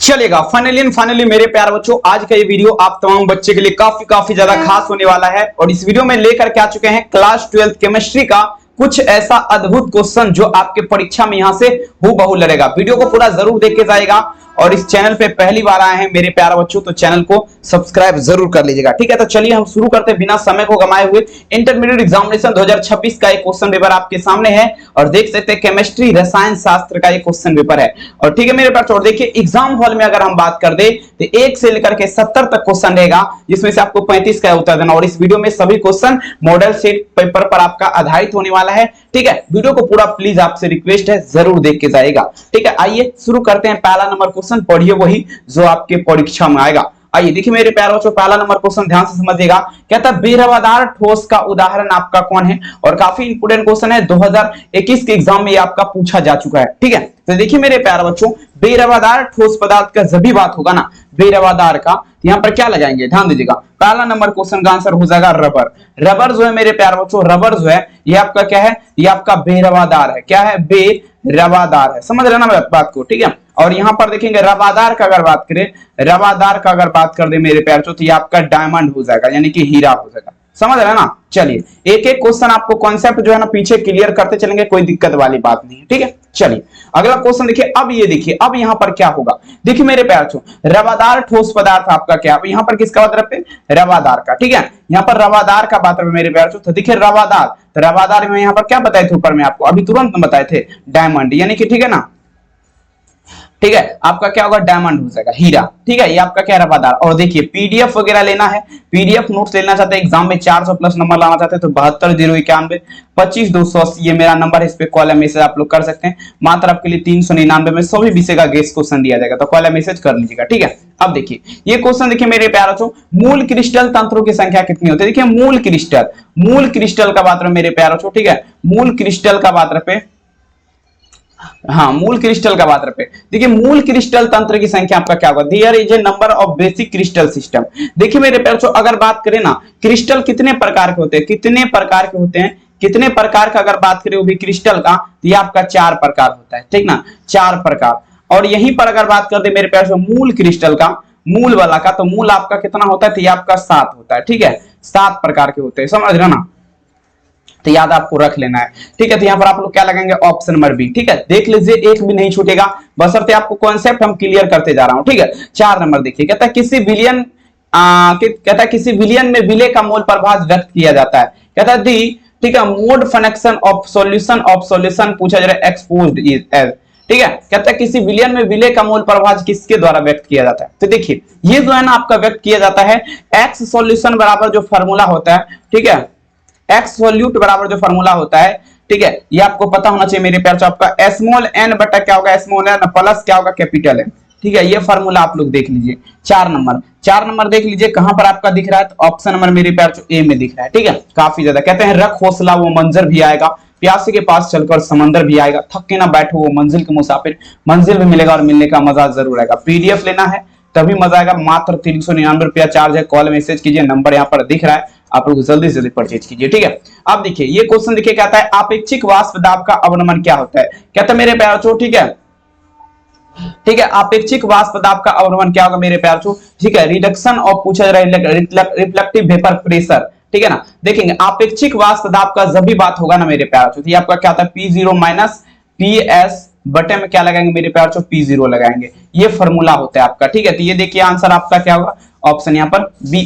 चलेगा। फाइनली मेरे प्यारे बच्चों, आज का ये वीडियो आप तमाम बच्चे के लिए काफी ज्यादा खास होने वाला है। और इस वीडियो में लेकर के आ चुके हैं क्लास 12 केमिस्ट्री का कुछ ऐसा अद्भुत क्वेश्चन जो आपके परीक्षा में यहां से हूबहू लड़ेगा। वीडियो को पूरा जरूर देख के जाएगा। और इस चैनल पे पहली बार आए हैं मेरे प्यारे बच्चों तो चैनल को सब्सक्राइब जरूर कर लीजिएगा, ठीक है। तो चलिए हम शुरू करते हैं बिना समय को गमाए हुए। इंटरमीडिएट एग्जामिनेशन 2026 का एक क्वेश्चन पेपर आपके सामने है और देख सकते हैं केमिस्ट्री रसायन शास्त्र का एक क्वेश्चन पेपर है। और ठीक है मेरे पास, और देखिए एग्जाम हॉल में अगर हम बात कर दे तो 1 से लेकर के 70 तक क्वेश्चन रहेगा, जिसमें से आपको 35 का उत्तर देना। और इस वीडियो में सभी क्वेश्चन मॉडल सेट पेपर पर आपका आधारित होने वाला है, ठीक है। वीडियो को पूरा प्लीज आपसे रिक्वेस्ट है जरूर देख के जाएगा, ठीक है। आइए शुरू करते हैं। पहला नंबर क्वेश्चन पढ़िए वही जो आपके परीक्षा में आएगा। आइए देखिए मेरे प्यारे बच्चों, पहला नंबर क्वेश्चन ध्यान से समझिएगा। कहता है बेरवादार ठोस का उदाहरण आपका कौन है। और काफी इंपोर्टेंट क्वेश्चन है, 2021 के एग्जाम में ये आपका पूछा जा चुका है, ठीक है। तो देखिए मेरे प्यारे बच्चों, बेरवादार ठोस पदार्थ का जब भी बात होगा ना बेरवादार का, तो यहाँ पर क्या लगाएंगे ध्यान दीजिएगा। पहला नंबर क्वेश्चन का आंसर हो जाएगा रबर। रबर जो है मेरे प्यारे बच्चों, रबर जो है ये आपका क्या है, ये आपका बेरवादार है। क्या है, बेरवादार है। समझ रहे ना बात को, ठीक है। और यहां पर देखेंगे रवादार का अगर बात करें, रवादार का अगर बात कर दे मेरे प्यारे बच्चों, तो ये आपका डायमंड हो जाएगा, यानी कि हीरा हो जाएगा। समझ रहे ना। चलिए एक एक क्वेश्चन आपको कॉन्सेप्ट जो है ना पीछे क्लियर करते चलेंगे, कोई दिक्कत वाली बात नहीं है, ठीक है। चलिए अगला क्वेश्चन देखिए। अब ये देखिए, अब यहां पर क्या होगा, देखिए मेरे प्यारे बच्चों, रवादार ठोस पदार्थ आपका क्या, यहां पर किसका मतलब है, रवादार का, ठीक है। यहां पर रवादार का बात है मेरे प्यारे बच्चों। तो देखिए रवादार, तो रवादार में यहां पर क्या बताए थे ऊपर में आपको, अभी तुरंत बताए थे डायमंड, यानी कि ठीक है ना, ठीक है। आपका क्या होगा, डायमंड हो जाएगा, हीरा, ठीक है। ये आपका क्या रवादार। और देखिए पीडीएफ वगैरह लेना है, पीडीएफ नोट्स लेना चाहते हैं, एग्जाम में 400 प्लस नंबर लाना चाहते हैं तो 720191 25280 ये मेरा नंबर है। इस पे कॉल या मैसेज आप लोग कर सकते हैं। मात्र आपके लिए 399 में सभी विषय का गेस्ट क्वेश्चन दिया जाएगा, तो कॉल या मैसेज कर लीजिएगा, ठीक है। अब देखिए ये क्वेश्चन देखिए मेरे प्यारे बच्चों, मूल क्रिस्टल तंत्रों की संख्या कितनी होती है। देखिए मूल क्रिस्टल का बात मेरे प्यारे बच्चों, ठीक है। मूल क्रिस्टल का बात पे, हाँ मूल क्रिस्टल का बात पे देखिए, मूल क्रिस्टल तंत्र की संख्या आपका क्या होगा, there is a number of basic crystal system. देखिए मेरे प्यारे बच्चों, अगर बात करें ना क्रिस्टल कितने प्रकार के होते हैं, कितने प्रकार के होते हैं, कितने प्रकार का अगर बात करें वो भी क्रिस्टल का, तो ये आपका 4 प्रकार होता है, ठीक ना, 4 प्रकार। और यहीं पर अगर बात कर दे मेरे प्यारे बच्चों मूल क्रिस्टल का, मूल वाला का, तो मूल आपका कितना होता है, तो ये आपका 7 होता है, ठीक है। 7 प्रकार के होते हैं, समझ रहे ना, तो याद आपको रख लेना है, ठीक है। तो यहाँ पर आप लोग क्या लगाएंगे, ऑप्शन नंबर बी, ठीक है। देख लीजिए एक भी नहीं छूटेगा, बशर्ते आपको कॉन्सेप्ट हम क्लियर करते जा रहा हूं, ठीक है। 4 नंबर देखिए, कहता है किसी विलियन में विले का मोल प्रभाव व्यक्त किया जाता है। कहता है दी, ठीक है, मोड फंक्शन ऑफ सॉल्यूशन पूछा जा रहा है, एक्सपोज्ड इज एज, ठीक है। कहता है किसी विलियन में विले का मोल प्रभाव किसके द्वारा व्यक्त किया जाता है। तो देखिए ये जो है ना आपका व्यक्त किया जाता है एक्स सॉल्यूशन बराबर जो फॉर्मूला होता है, ठीक है, एक्स सोल्यूट बराबर जो फॉर्मूला होता है, ठीक है, ये आपको पता होना चाहिए मेरे प्यारे। आपका स्मॉल एन बटा क्या होगा, स्मॉल एन प्लस क्या होगा, कैपिटल एन, ठीक है। ये फॉर्मूला आप लोग देख लीजिए। 4 नंबर देख लीजिए कहां पर आपका दिख रहा है, तो ऑप्शन नंबर मेरे प्यारे ए में दिख रहा है, ठीक है। काफी ज्यादा कहते हैं रख हौसला वो मंजर भी आएगा, प्यासे के पास चलकर समंदर भी आएगा, थक के ना बैठो वो मंजिल के मुसाफिर, मंजिल भी मिलेगा और मिलने का मजा जरूर आएगा। पीडीएफ लेना है तभी मजा आएगा, मात्र 399 रुपया चार्ज है। कॉल मैसेज कीजिए, नंबर यहाँ पर दिख रहा है, आप लोग जल्दी से जल्दी परचेज कीजिए, ठीक है। अब देखिए ये क्वेश्चन देखिए, कहता है अपेक्षिक वाष्प दाब का अवनमन क्या होता है। कहता है मेरे प्यारे बच्चों, ठीक है, ठीक है, अपेक्षिक वाष्प दाब का अवनमन क्या होगा मेरे प्यारे बच्चों, ठीक है, रिडक्शन ऑफ पूछा जा रहा है रिफ्लेक्टिव वेपर प्रेशर, ठीक है ना। देखेंगे अपेक्षिक वाष्प दाब का जब भी बात होगा ना मेरे प्यारे बच्चों, तो ये आपका क्या होता है P0 माइनस PS बटे में क्या लगाएंगे मेरे प्यारे बच्चों, P0 लगाएंगे, ये फॉर्मूला होता है आपका, ठीक है। तो ये देखिए आंसर आपका क्या होगा, ऑप्शन यहाँ पर बी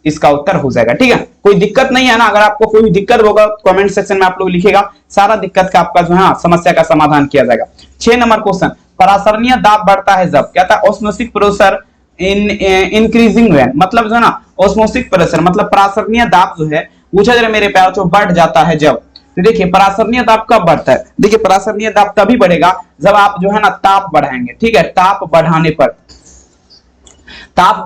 इसका उत्तर हो जाएगा, ठीक है। कोई दिक्कत नहीं है ना, अगर आपको कोई दिक्कत होगा कमेंट सेक्शन में आप लोग लिखेगा, सारा दिक्कत का आपका जो है समस्या का समाधान किया जाएगा। 6 नंबर क्वेश्चन, परासरणीय दाब बढ़ता है जब, कहता है ऑस्मोसिक प्रेशर इंक्रीजिंग व्हेन, मतलब जो है ना ऑस्मोसिक प्रेशर मतलब परासरणीय दाब जो है पूछा जा रहा है मेरे प्यारे बच्चों, बढ़ जाता है जब। तो देखिए परासरणीय दाब कब बढ़ता है, देखिए परासरणीय दाब तभी बढ़ेगा जब आप जो है ना ताप बढ़ाएंगे, ठीक है। ताप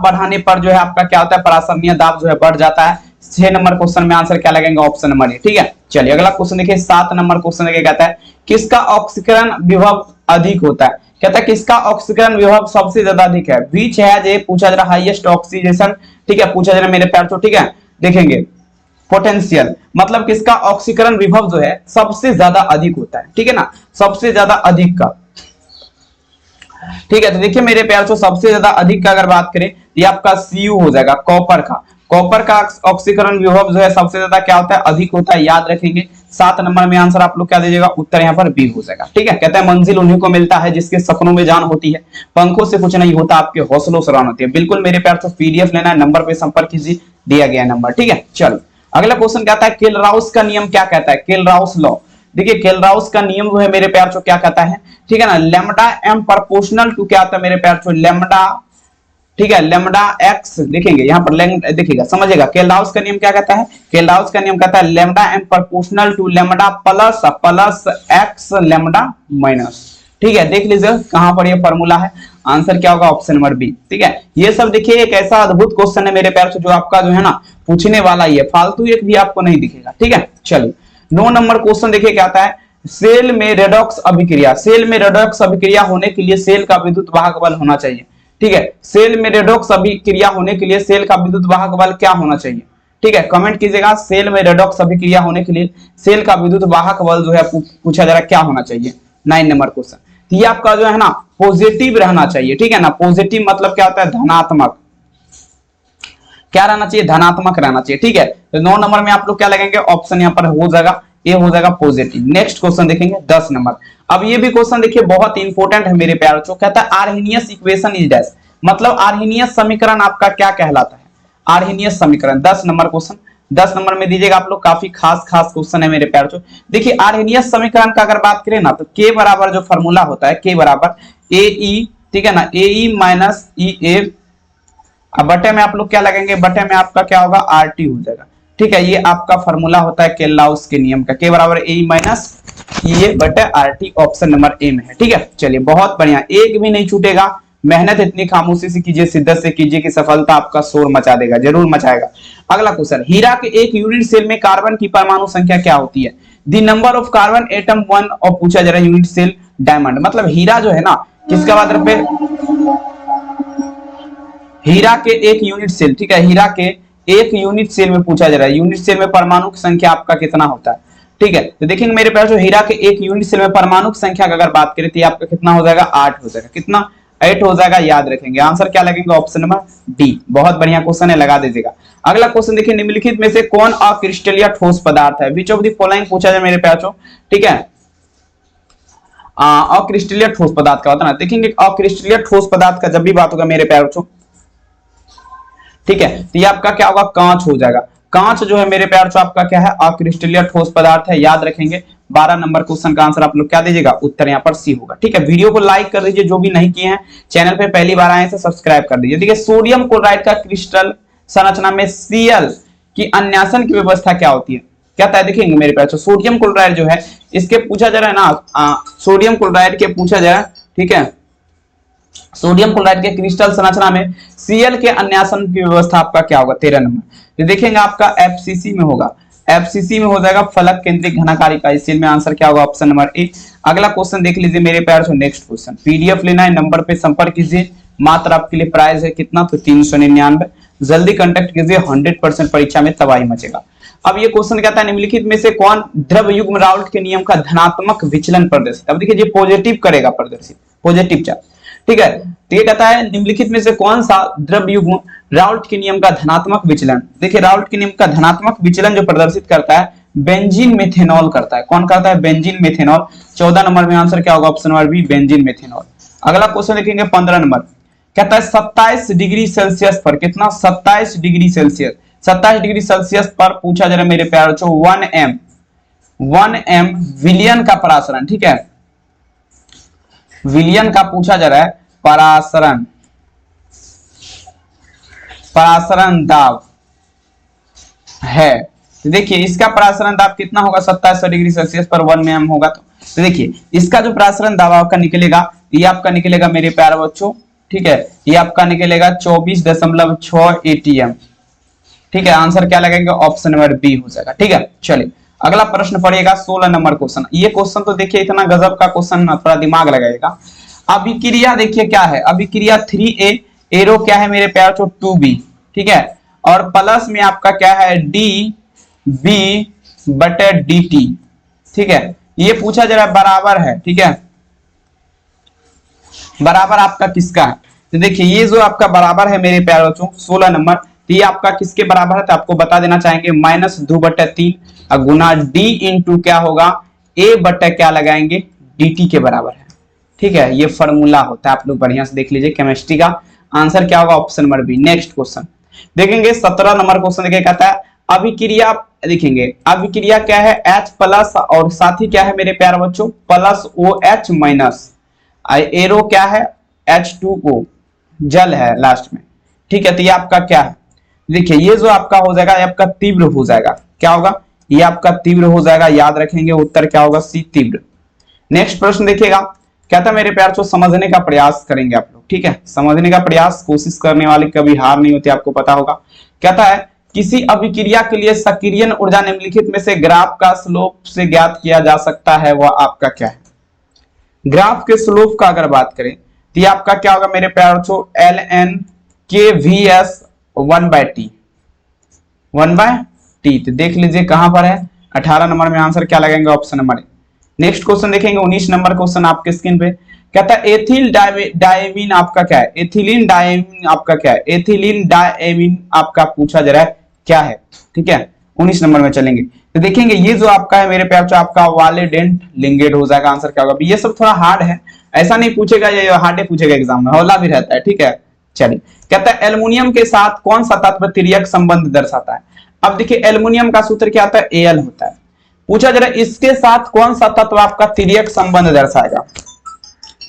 बढ़ाने पर जो है आपका क्या होता है, परासरणीय दाब जो है बढ़ जाता है। 6 नंबर क्वेश्चन में आंसर क्या लगेगा, ऑप्शन नंबर ए, ठीक है। चलिए अगला क्वेश्चन देखिए, 7 नंबर क्वेश्चन देखिए, कहता है किसका ऑक्सीकरण विभव अधिक होता है। कहता है किसका ऑक्सीकरण विभव सबसे ज्यादा अधिक है, बीच है जे पूछा जा रहा हाईएस्ट ऑक्सीडेशन, ठीक है, पूछा जा रहा मेरे प्यारे, ठीक है। देखेंगे पोटेंशियल मतलब किसका ऑक्सीकरण विभव जो है सबसे ज्यादा अधिक होता है, ठीक है ना, सबसे ज्यादा अधिक का, ठीक है। तो देखिए मेरे प्यार से सबसे ज्यादा अधिक का अगर बात करें ये आपका Cu हो जाएगा, कॉपर का। कॉपर का ऑक्सीकरण विभव जो है सबसे ज्यादा क्या होता है, अधिक होता है, याद रखेंगे। 7 नंबर में आंसर आप लोग क्या दीजिएगा, उत्तर यहाँ पर बी हो जाएगा। ठीक है। कहता है मंजिल उन्हीं को मिलता है जिसके सपनों में जान होती है, पंखों से कुछ नहीं होता आपके हौसलों से रान होती है। बिल्कुल मेरे प्यार से पीडीएफ लेना है, नंबर पे संपर्क कीजिए, दिया गया नंबर। ठीक है। चलो अगला क्वेश्चन कहता है केलराउस का नियम क्या कहता है, केलराउस लॉ। देखिए केलराउस का नियम जो है मेरे प्यार से क्या कहता है, ठीक है ना, लैम्डा एम प्रोपोर्शनल टू क्या आता है मेरे प्यार से, लैम्डा, ठीक है, लैम्डा एक्स। देखेंगे यहाँ पर देखिएगा, समझिएगा केलराउस का नियम क्या कहता है। केलराउस का नियम कहता है lambda M proportional to lambda plus X lambda minus. ठीक है, देख लीजिए कहां पर ये फॉर्मूला है, आंसर क्या होगा, ऑप्शन नंबर बी। ठीक है, ये सब देखिए एक ऐसा अद्भुत क्वेश्चन है मेरे प्यार से जो आपका जो है ना पूछने वाला ही है, फालतू एक भी आपको नहीं दिखेगा। ठीक है, चलिए 9 नंबर क्वेश्चन देखिए क्या आता है, सेल में रेडॉक्स अभिक्रिया, सेल में रेडॉक्स अभिक्रिया होने के लिए सेल का विद्युत वाहक बल होना चाहिए। ठीक है, सेल में रेडॉक्स अभिक्रिया होने के लिए सेल का विद्युत वाहक बल क्या होना चाहिए। ठीक है, कमेंट कीजिएगा, सेल में रेडॉक्स अभिक्रिया होने के लिए सेल का विद्युत वाहक बल जो है पूछा जा रहा है क्या होना चाहिए। 9 नंबर क्वेश्चन, ये आपका जो है ना पॉजिटिव रहना चाहिए। ठीक है ना, पॉजिटिव मतलब क्या होता है, धनात्मक, क्या रहना चाहिए, धनात्मक रहना चाहिए। ठीक है, तो 9 नंबर में आप लोग क्या लगेंगे, ऑप्शन यहाँ पर हो जाएगा, ये हो जाएगा पॉजिटिव। नेक्स्ट क्वेश्चन देखेंगे 10 नंबर। अब ये भी क्वेश्चन देखिए बहुत इंपॉर्टेंट है मेरे प्यार, जो कहता है आर्हेनियस इक्वेशन इज डैश, मतलब आर्हेनियस समीकरण आपका क्या कहलाता है, आर्हेनियस समीकरण। 10 नंबर क्वेश्चन, 10 नंबर में दीजिएगा आप लोग, काफी खास क्वेश्चन है मेरे प्यार। जो देखिए आर्हेनियस समीकरण का अगर बात करें ना तो के बराबर जो फॉर्मूला होता है, के बराबर ए ई, ठीक है ना, ए ई माइनस ई ए, अब बटे में आप लोग क्या लगेंगे, बटे में आपका क्या होगा, आर टी हो जाएगा। ठीक है, ये आपका फॉर्मूला होता है केलराउस के नियम का, के बराबर ए माइनस ये बटे R T, option number A में है। ठीक है, चलिए बहुत बढ़िया, एक भी नहीं छूटेगा, मेहनत इतनी खामोशी से कीजिए, शिद्दत से कीजिए कि सफलता आपका शोर मचा देगा, जरूर मचाएगा। अगला क्वेश्चन, हीरा के एक यूनिट सेल में कार्बन की परमाणु संख्या क्या होती है, the number of carbon atom one, और पूछा जा रहा है यूनिट सेल डायमंड, मतलब हीरा जो है ना किसका बात पे, हीरा के एक यूनिट सेल, ठीक है, हीरा के एक यूनिट सेल में पूछा जा रहा है, यूनिट सेल में परमाणु की संख्या आपका कितना होता है। ठीक है, तो देखेंगे मेरे प्यार, हीरा के एक यूनिट सेल में परमाणु की संख्या का अगर बात करें तो आपका कितना हो जाएगा, 8 हो जाएगा, कितना, 8 हो जाएगा, याद रखेंगे। आंसर क्या लगेगा, ऑप्शन नंबर डी। बहुत बढ़िया क्वेश्चन है, लगा दीजिएगा। अगला क्वेश्चन देखिए, निम्नलिखित में से कौन अक्रिस्टलीय ठोस पदार्थ है, विच ऑफ द फॉलोइंग पूछा जाए मेरे प्यार। ठीक है, अक्रिस्टलीय ठोस पदार्थ का होता है ना, देखेंगे अक्रिस्टलीय ठोस पदार्थ का जब भी बात होगा मेरे प्यार, ठीक है, तो ये आपका क्या होगा, कांच हो जाएगा। कांच जो है मेरे प्यार से आपका क्या है, अक्रिस्टलीय ठोस पदार्थ है, याद रखेंगे। 12 नंबर क्वेश्चन का आंसर आप लोग क्या दीजिएगा, उत्तर यहाँ पर सी होगा। ठीक है, वीडियो को लाइक कर दीजिए, जो भी नहीं किए हैं, चैनल पे पहली बार आए हैं सब्सक्राइब कर दीजिए। देखिए सोडियम क्लोराइड का क्रिस्टल संरचना में Cl की अन्यासन की व्यवस्था क्या होती है, क्या था, देखेंगे मेरे प्यार। सोडियम क्लोराइड जो है इसके पूछा जा रहा है ना, सोडियम क्लोराइड के पूछा जा रहा है, ठीक है, सोडियम क्लोराइड के क्रिस्टल संरचना में Cl के अन्यासन की व्यवस्था आपका क्या होगा, 13 नंबर। तो देखेंगे आपका FCC में होगा, FCC में हो जाएगा फलक केंद्रित घनाकार इकाई, इसी में आंसर क्या होगा, ऑप्शन नंबर ए। अगला क्वेश्चन देख लीजिए मेरे प्यार से, नेक्स्ट क्वेश्चन, पीडीएफ लेना है, नंबर पे संपर्क कीजिए, मात्र आपके लिए प्राइस है कितना, तो 399, जल्दी कांटेक्ट कीजिए, 100% परीक्षा में तबाही मचेगा। अब ये क्वेश्चन कहता है निम्नलिखित में से कौन द्रव युग्म राउल्ट के नियम का धनात्मक विचलन प्रदर्शित, अब देखिए ये पॉजिटिव करेगा प्रदर्शित, पॉजिटिव चार्ज। ठीक है, तो ये कहता है निम्नलिखित में से कौन सा द्रव युग्म राउल्ट के नियम का धनात्मक विचलन, देखिए राउल्ट के नियम का धनात्मक विचलन जो प्रदर्शित करता है बेंजीन मेथेनॉल करता है, कौन करता है, बेंजीन मेथेनॉल। 14 नंबर में आंसर क्या होगा, option number B, benzene methanol. अगला क्वेश्चन देखेंगे 15 नंबर, कहता है 27 डिग्री सेल्सियस पर कितना, 27 डिग्री सेल्सियस, 27 डिग्री सेल्सियस पर पूछा जा रहा है मेरे प्यार, 1 m विलियन का परासरण, ठीक है, विलियन का पूछा जा रहा है परासरण, परासरण दाब है। तो देखिए इसका परासरण दाब कितना होगा, 2700 डिग्री सेल्सियस पर 1 m होगा। तो देखिए इसका जो परासरण दाब आपका निकलेगा, ये आपका निकलेगा मेरे प्यारे बच्चों, ठीक है, ये आपका निकलेगा 24.6 ATM। ठीक है, आंसर क्या लगेगा, ऑप्शन नंबर बी हो जाएगा। ठीक है, चलिए अगला प्रश्न पड़ेगा 16 नंबर क्वेश्चन। ये क्वेश्चन तो देखिए इतना गजब का क्वेश्चन, थोड़ा दिमाग लगाएगा। अभिक्रिया देखिए क्या है, अभिक्रिया 3A, एरो क्या है मेरे प्यार, 2B, ठीक है, और प्लस में आपका क्या है, DB/dt। ठीक है, ये पूछा जा रहा है बराबर है, ठीक है, बराबर आपका किसका है? तो देखिए ये जो आपका बराबर है मेरे प्यारे बच्चों 16 नंबर, तो ये आपका किसके बराबर है? तो आपको बता देना चाहेंगे -2/3 गुना डी इंटू क्या होगा ए बट्टा क्या लगाएंगे dt के बराबर है। ठीक है, ये फॉर्मूला होता है, आप लोग बढ़िया से देख लीजिए। केमिस्ट्री का आंसर क्या होगा? Option number B. Next question देखेंगे 17 नंबर क्वेश्चन देखिए, कहता है अभिक्रिया, देखेंगे अभिक्रिया क्या है H प्लस और साथ ही क्या है मेरे प्यारे बच्चों प्लस OH माइनस, एरो क्या है H2O जल है लास्ट में। ठीक है, तो ये आपका क्या है? देखिए ये जो आपका हो जाएगा ये आपका तीव्र हो जाएगा, क्या होगा? ये आपका तीव्र हो जाएगा, याद रखेंगे उत्तर क्या होगा? सी तीव्र। नेक्स्ट प्रश्न देखिएगा, कहता है मेरे प्यार को समझने का प्रयास करेंगे आप लोग। ठीक है, समझने का प्रयास, कोशिश करने वाले कभी हार नहीं होती, आपको पता होगा। कहता है किसी अभिक्रिया के लिए सक्रियण ऊर्जा निम्नलिखित में से ग्राफ का स्लोप से ज्ञात किया जा सकता है, वह आपका क्या है? ग्राफ के स्लोप का अगर बात करें तो ये आपका क्या होगा मेरे प्यार बच्चों ln KVS 1/t 1/t। तो देख लीजिए कहां पर है 18 नंबर में आंसर क्या लगेंगे? Option number A. Next question देखेंगे 19 नंबर क्वेश्चन आपके स्क्रीन पे, कहता है एथिल डायमीन आपका क्या है? एथिलीन डायमीन आपका क्या है? एथिलीन डायमीन आपका पूछा जा रहा है क्या है? ठीक है, 19 नंबर में चलेंगे तो देखेंगे ये जो आपका है मेरे प्यार आपका वालेडेंट लिंगेट हो जाएगा। आंसर क्या होगा? ये सब थोड़ा हार्ड है, ऐसा नहीं पूछेगा, ये हार्ड पूछेगा एग्जाम में, हौला भी रहता है। ठीक है, चलिए कहता है एल्युमिनियम के साथ कौन सा तत्व तिर्यक संबंध दर्शाता है? अब देखिए एल्युमिनियम का सूत्र क्या आता है? Al होता है। पूछा जरा इसके साथ कौन सा तत्व आपका तिर्यक संबंध दर्शाएगा?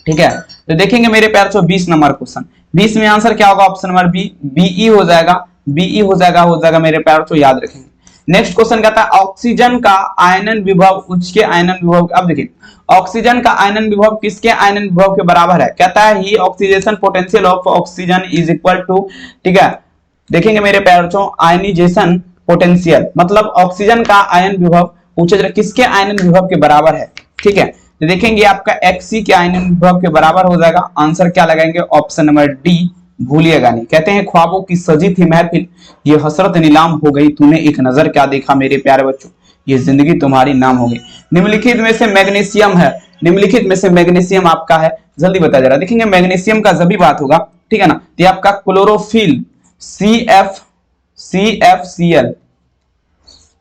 ठीक है, तो देखेंगे मेरे प्यार 20 नंबर क्वेश्चन, 20 में आंसर क्या होगा? ऑप्शन नंबर बी, Be हो जाएगा, Be हो जाएगा मेरे प्यार तो याद रखेंगे। नेक्स्ट क्वेश्चन कहता है ऑक्सीजन का आयनन विभव उसके आयनन विभव, अब देखिए ऑक्सीजन का आयनन विभव किसके आयनन विभव के बराबर है? कहता है ही oxidation potential of oxygen is equal to, ठीक है देखेंगे मेरे प्यारे बच्चों आयनीजेशन पोटेंशियल, मतलब ऑक्सीजन का आयन विभव पूछा जा रहा किसके आयनन विभव के बराबर है? ठीक है, तो देखेंगे आपका Xc के आयनन विभव के बराबर हो जाएगा। आंसर क्या लगाएंगे? ऑप्शन नंबर डी, भूलिएगा नहीं। कहते हैं ख्वाबों की सजी थी महफिल, ये हसरत नीलाम हो गई, तूने एक नजर क्या देखा मेरे प्यारे बच्चों, ये जिंदगी तुम्हारी नाम हो गई। निम्नलिखित में से मैग्नीशियम है, निम्नलिखित में से मैग्नीशियम आपका है, जल्दी बता जरा। देखेंगे मैग्नीशियम का जब भी बात होगा, ठीक है ना, तो आपका क्लोरोफिल CFCl,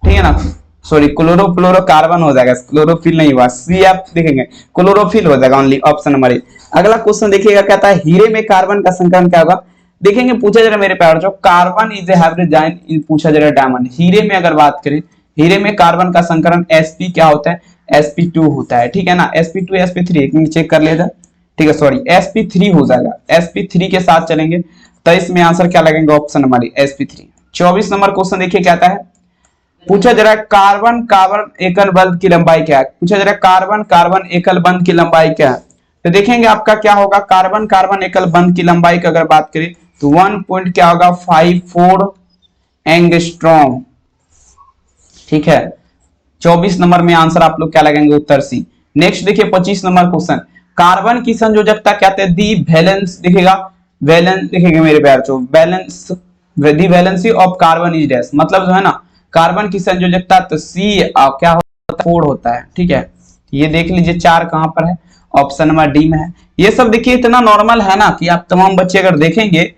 ठीक है ना, सॉरी क्लोरोकार्बन हो जाएगा, क्लोरोफिल नहीं हुआ, CF देखेंगे क्लोरोफिल हो जाएगा ओनली, ऑप्शन नंबर ए। अगला क्वेश्चन देखिएगा, कहता है हीरे में कार्बन का संकरण क्या होगा? देखेंगे पूछा जा रहा मेरे प्यारे जो carbon is a hybrid joint, पूछा जा रहा डायमंड। हीरे में अगर बात करें, हीरे में कार्बन का संकरण sp क्या होता है? sp2 होता है। ठीक है ना, sp2 sp3 एक मिनट चेक कर लेते हैं। ठीक है, सॉरी sp3 हो जाएगा, sp3 के साथ चलेंगे तो इसमें आंसर क्या लगेगा? Option number A sp3। 24 number question देखिए, कहता है पूछा जरा कार्बन कार्बन एकल बंध की लंबाई क्या है? पूछा जरा कार्बन कार्बन एकल बंध की लंबाई क्या है? तो देखेंगे आपका क्या होगा, कार्बन कार्बन एकल बंध की लंबाई की अगर बात करें तो 1 क्या होगा 54 एंगस्ट्रॉम। ठीक है, 24 नंबर में आंसर आप लोग क्या लगेंगे? उत्तर सी। नेक्स्ट देखिए 25 नंबर क्वेश्चन, कार्बन की संयोजकता क्या है? दी वैलेंस, दिखेगा वैलेंस, दिखेगा मेरे प्यार चो valence, the valency of carbon is dash, मतलब जो है ना कार्बन की संयोजकता तो सी क्या होता है? 4 होता है। ठीक है, ये देख लीजिए 4 कहां पर है? ऑप्शन नंबर डी में है। ये सब देखिए इतना नॉर्मल है ना कि आप तमाम बच्चे अगर देखेंगे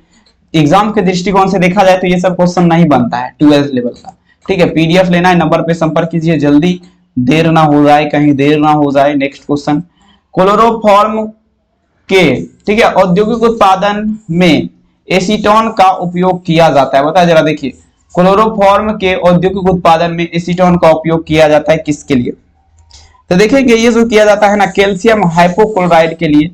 एग्जाम के दृष्टिकोण से देखा जाए तो ये सब क्वेश्चन नहीं बनता है 12th लेवल का। ठीक है, पीडीएफ लेना है, नंबर पे संपर्क कीजिए, जल्दी देर ना हो जाए, कहीं देर ना हो जाए। नेक्स्ट क्वेश्चन, क्लोरोफॉर्म के, ठीक है, औद्योगिक उत्पादन में एसीटोन का उपयोग किया जाता है, बताया जरा। देखिए क्लोरोफॉर्म के औद्योगिक उत्पादन में एसीटोन का उपयोग किया जाता है किसके लिए? तो देखेंगे ये जो किया जाता है ना कैल्शियम हाइपोक्लोराइड के लिए।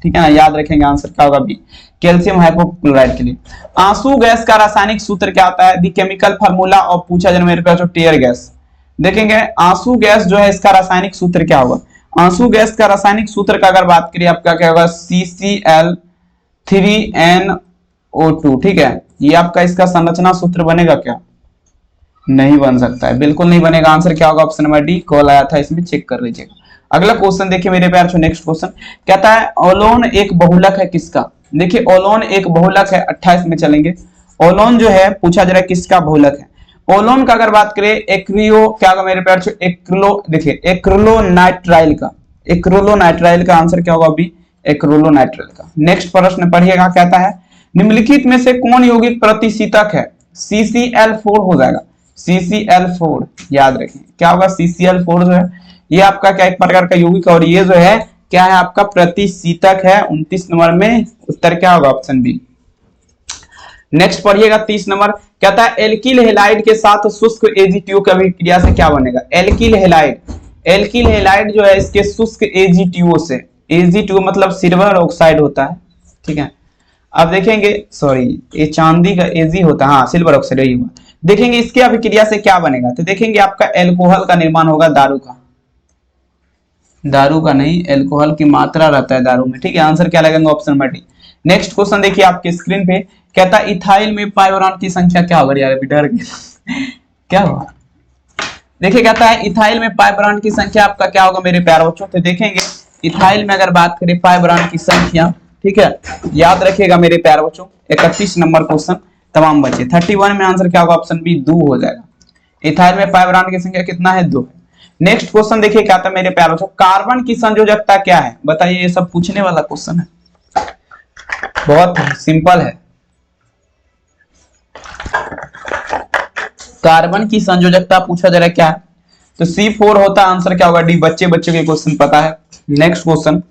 ठीक है ना, याद रखेंगे आंसर क्या होगा? बी, कैल्शियम हाइपोक्लोराइड के लिए। आंसू गैस का रासायनिक सूत्र क्या आता है? दी केमिकल फार्मूला और पूछा जाए मेरे पास टीयर गैस। देखेंगे आंसू गैस जो है इसका रासायनिक सूत्र क्या होगा? आंसू गैस का रासायनिक सूत्र का अगर बात करिए आपका क्या होगा? CCl3NO2। ठीक है, ये आपका इसका संरचना सूत्र बनेगा क्या? नहीं बन सकता है, बिल्कुल नहीं बनेगा। आंसर क्या होगा? ऑप्शन नंबर डी, कॉल आया था इसमें, चेक कर लीजिएगा। अगला क्वेश्चन देखिए मेरे प्यार छो, नेक्स्ट क्वेश्चन कहता है ओलोन एक बहुलक है किसका? देखिए ओलोन एक बहुलक है, 28 में चलेंगे। ओलोन जो है पूछा जा रहा है किसका बहुलक है? ओलोन का अगर बात करें एक्रियो क्या होगा मेरे प्यार छो? एक्रिलो, देखिए एक्रिलोनाइट्राइल का, एक्रिलोनाइट्राइल का आंसर क्या होगा? बी, एक्रोलोनाइट्रेल का। नेक्स्ट प्रश्न पढ़िएगा, कहता है निम्नलिखित में से कौन यौगिक प्रतिशीतक है? CCl4 हो जाएगा, CCl4 याद रखें क्या होगा, CCl4 जो है ये आपका क्या एक प्रकार का यौगिक और ये जो है क्या है आपका प्रतिशीतक है। 29 नंबर में उत्तर क्या होगा, ऑप्शन बी। नेक्स्ट पढ़िएगा 30 नंबर, कहता है एल्किल हैलाइड के साथ शुष्क AgTO की अभिक्रिया से क्या बनेगा? एल्किल हैलाइड जो है इसके शुष्क AgTO से, AgTO मतलब सिल्वर ऑक्साइड होता है, ठीक है। अब देखेंगे, सॉरी ये चांदी का Ag होता है, हाँ सिल्वर ऑक्साइड यही हुआ। देखेंगे इसकी अभिक्रिया से क्या बनेगा, तो देखेंगे आपका एल्कोहल का निर्माण होगा, दारू का नहीं, एल्कोहल की मात्रा रहता है दारू में, ठीक है। आंसर क्या लगेगा, option number D. Next question देखिए आपके स्क्रीन पे, कहता है इथाइल में पाई बॉन्ड की संख्या क्या होगा? यार अभी डर गया क्या होगा, देखिए कहता है इथाइल में पाई बॉन्ड की संख्या आपका क्या होगा मेरे प्यारे बच्चों? तो देखेंगे इथाइल में अगर बात करें पाई बॉन्ड की संख्या, ठीक है, याद रखिएगा मेरे प्यारे बच्चों 31 नंबर क्वेश्चन तमाम बच्चे। 31 में आंसर क्या होगा, ऑप्शन बी 2 हो जाएगा। इथाइल में पाई बॉन्ड की संख्या कितना है, 2 है। नेक्स्ट क्वेश्चन देखिए क्या था मेरे प्यारे बच्चों, कार्बन की संयोजकता क्या है? बताइए, ये सब पूछने वाला क्वेश्चन है, बहुत सिंपल है। कार्बन की संयोजकता पूछा जा रहा है क्या है, तो C4 होता है, आंसर क्या होगा डी। बच्चे के क्वेश्चन पता है। नेक्स्ट क्वेश्चन,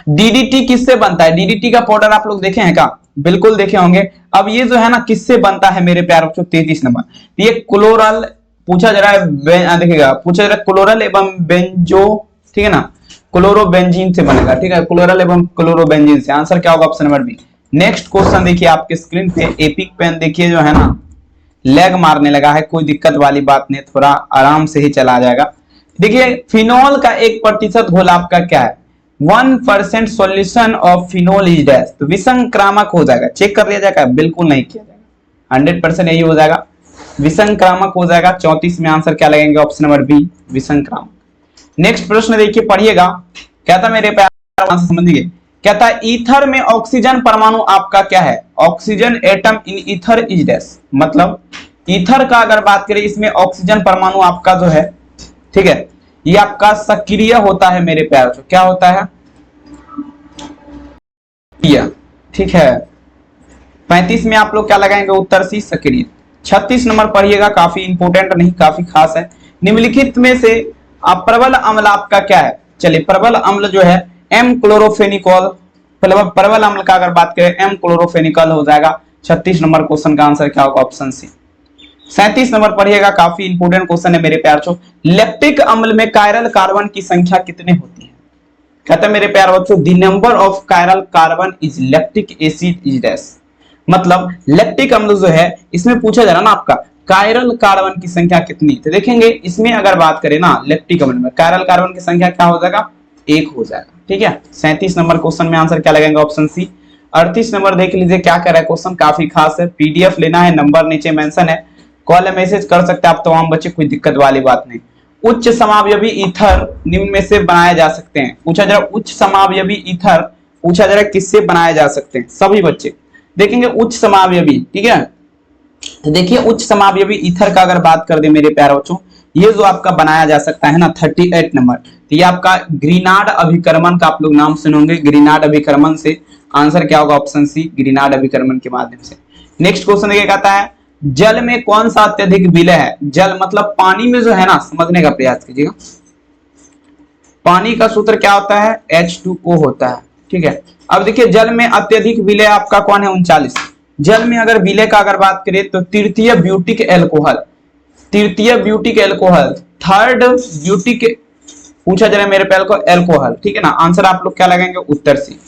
DDT किससे बनता है? DDT का पाउडर आप लोग देखे हैं क्या? बिल्कुल देखे होंगे। अब ये जो है ना किससे बनता है मेरे प्यारे बच्चों? 33 नंबर, ये क्लोरल पूछा जा रहा है, देखिएगा पूछा जा रहा है क्लोरल एवं बेंजो, ठीक है ना, क्लोरोबेंजीन से बनेगा, ठीक है, क्लोरल एवं क्लोरोबेंजीन से। आंसर क्या होगा, option number B. Next question देखिए आपके स्क्रीन पे, एपिक पेन देखिए जो है ना लैग मारने लगा है, कोई दिक्कत वाली बात नहीं, थोड़ा आराम से ही चला जाएगा। देखिए फिनोल का 1% घोल आपका क्या है? 1% solution of phenol is dash, तो विसंक्रामक हो जाएगा। चेक कर लिया जाएगा? बिल्कुल नहीं किया जाएगा, 100% यही हो जाएगा, विसंक्रामक हो जाएगा। 34 में आंसर क्या लगेंगे, ऑप्शन नंबर बी विसंक्रामक। नेक्स्ट प्रश्न देखिए पढ़िएगा, कहता मेरे प्यारे समझिए, कहता है ईथर में ऑक्सीजन परमाणु आपका क्या है? Oxygen atom in ether is dash, मतलब ईथर का अगर बात करें इसमें ऑक्सीजन परमाणु आपका जो है, ठीक है, ये आपका सक्रिय होता है मेरे प्यारे। क्या होता है? ठीक है। 35 में आप लोग क्या लगाएंगे, उत्तर सी सक्रिय। 36 नंबर पढ़िएगा, काफी इंपोर्टेंट नहीं काफी खास है। निम्नलिखित में से प्रबल अम्ल आपका क्या है? चलिए प्रबल अम्ल जो है एम क्लोरोफेनिकॉल, प्रबल अम्ल का अगर बात करें एम क्लोरोफेनिकॉल हो जाएगा। 36 नंबर क्वेश्चन का आंसर क्या होगा, ऑप्शन सी। 37 नंबर पढ़िएगा, काफी इंपोर्टेंट क्वेश्चन है मेरे प्यार बच्चों, लैक्टिक अम्ल में कायरल कार्बन की संख्या कितने होती है? कहता है मेरे प्यार बच्चों the number of chiral carbon is lactic acid is dash, मतलब लैक्टिक अम्ल जो है इसमें पूछा जा रहा ना आपका कायरल कार्बन की संख्या कितनी, तो देखेंगे इसमें अगर बात करें ना लैक्टिक अम्ल में कायरल कार्बन की संख्या क्या हो जाएगा, 1 हो जाएगा, ठीक है। 37 नंबर क्वेश्चन में आंसर क्या लगेगा, ऑप्शन सी। 38 नंबर देख लीजिए क्या कर रहा है क्वेश्चन, काफी खास है, पीडीएफ लेना है, नंबर नीचे मेंशन है, कॉल या मैसेज कर सकते हैं आप तमाम बच्चे, कोई दिक्कत वाली बात नहीं। उच्च समावयवी ईथर निम्न में से बनाए जा सकते हैं, पूछा जरा उच्च समावयवी ईथर पूछा जरा किससे बनाए जा सकते हैं, सभी बच्चे देखेंगे उच्च समावयवी, ठीक है। तो देखिए उच्च समावयवी ईथर का अगर बात कर दे मेरे प्यारे बच्चों, ये जो आपका बनाया जा सकता है ना 38 नंबर, तो ये आपका ग्रीनार्ड अभिकर्मण का आप लोग नाम सुनोगे, ग्रीनार्ड अभिकर्मण से आंसर क्या होगा, ऑप्शन सी ग्रीनार्ड अभिकर्मण के माध्यम से। नेक्स्ट क्वेश्चन देखिए कहता है जल में कौन सा अत्यधिक विलय है, जल मतलब पानी में जो है ना, समझने का प्रयास कीजिएगा, पानी का सूत्र क्या होता है, H2O होता है, ठीक है। अब देखिए जल में अत्यधिक विलय आपका कौन है, 39। जल में अगर विलय का अगर बात करें तो तृतीय ब्यूटिक एल्कोहल, तृतीय ब्यूटिक एल्कोहल, थर्ड ब्यूटिक पूछा जा रहा है मेरे पैल को एल्कोहल, ठीक है ना, आंसर आप लोग क्या लगाएंगे, उत्तर सी।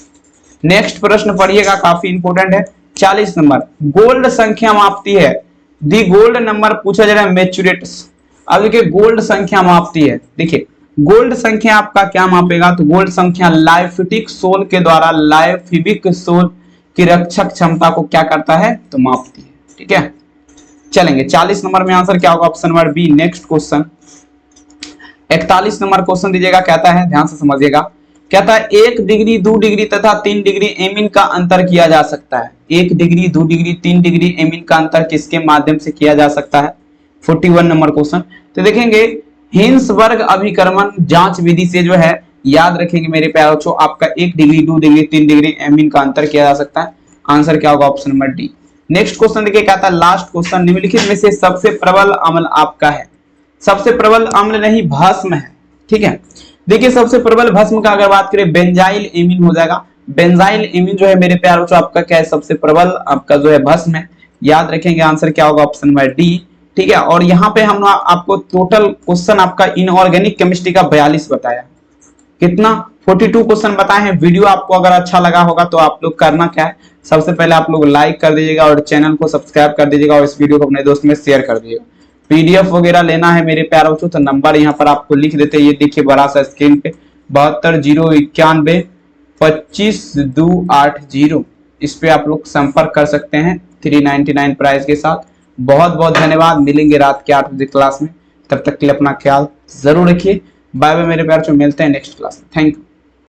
नेक्स्ट प्रश्न पढ़िएगा, काफी इंपोर्टेंट है, 40 नंबर, गोल्ड संख्या मापती है, दी गोल्ड नंबर पूछा जा रहा है मैच्योरेट्स। अब देखिए गोल्ड संख्या मापती है, देखिए गोल्ड संख्या आपका क्या मापेगा, तो गोल्ड संख्या लाइफिटिक सोल के द्वारा लाइफिबिक सोल की रक्षक क्षमता को क्या करता है, तो मापती है, ठीक है। चलेंगे 40 नंबर में आंसर क्या होगा, option number B. Next question 41 number question दीजिएगा, कहता है ध्यान से समझिएगा, कहता है 1 डिग्री 2 डिग्री तथा 3 डिग्री एमिन का अंतर किया जा सकता है, 1 डिग्री 2 डिग्री 3 डिग्री एमिन का अंतर किसके माध्यम से किया जा सकता है, 41 नंबर क्वेश्चन। तो देखेंगे हिंसबर्ग अभिकर्मण जांच विधि से जो है याद रखेंगे मेरे प्यारे बच्चों, आपका 1 डिग्री 2 डिग्री 3 डिग्री एमीन का अंतर किया जा सकता है। आंसर क्या होगा? Option number D. Next question देखिए क्या था, लास्ट क्वेश्चन, निम्नलिखित में से सबसे प्रबल अम्ल आपका है। सबसे प्रबल अम्ल नहीं, भस्म है। ठीक है, देखिए सबसे प्रबल भस्म का अगर बात करें बेंजाइल एमीन हो जाएगा। बेंजाइल एमीन जो है मेरे प्यारे बच्चों आपका क्या है? सबसे प्रबल आपका जो है भस्म है। याद रखेंगे, आंसर क्या होगा? Option number D. ठीक है, और यहाँ पे हम आपको टोटल क्वेश्चन आपका इनऑर्गेनिक केमिस्ट्री का 42 बताया। कितना? 42 क्वेश्चन बताए हैं। वीडियो आपको अगर अच्छा लगा होगा तो आप लोग करना क्या है, सबसे पहले आप लोग लाइक कर दीजिएगा और चैनल को सब्सक्राइब कर ददीजिएगा और इस वीडियो को अपने दोस्त में शेयर कर दीजिएगा। पीडीएफ वगैरह लेना है मेरे प्यारे बच्चों तो नंबर यहाँ पर आपको लिख देते हैं, ये देखिए बड़ा सा स्क्रीन पे 72 091 25 280। इस पे आप लोग संपर्क कर सकते हैं 399 प्राइस के साथ। बहुत बहुत धन्यवाद, मिलेंगे रात के 8 बजे क्लास में। तब तक के लिए अपना ख्याल जरूर रखिए। बाय बाय मेरे प्यारे बच्चों, मिलते हैं नेक्स्ट क्लास में। Thank you.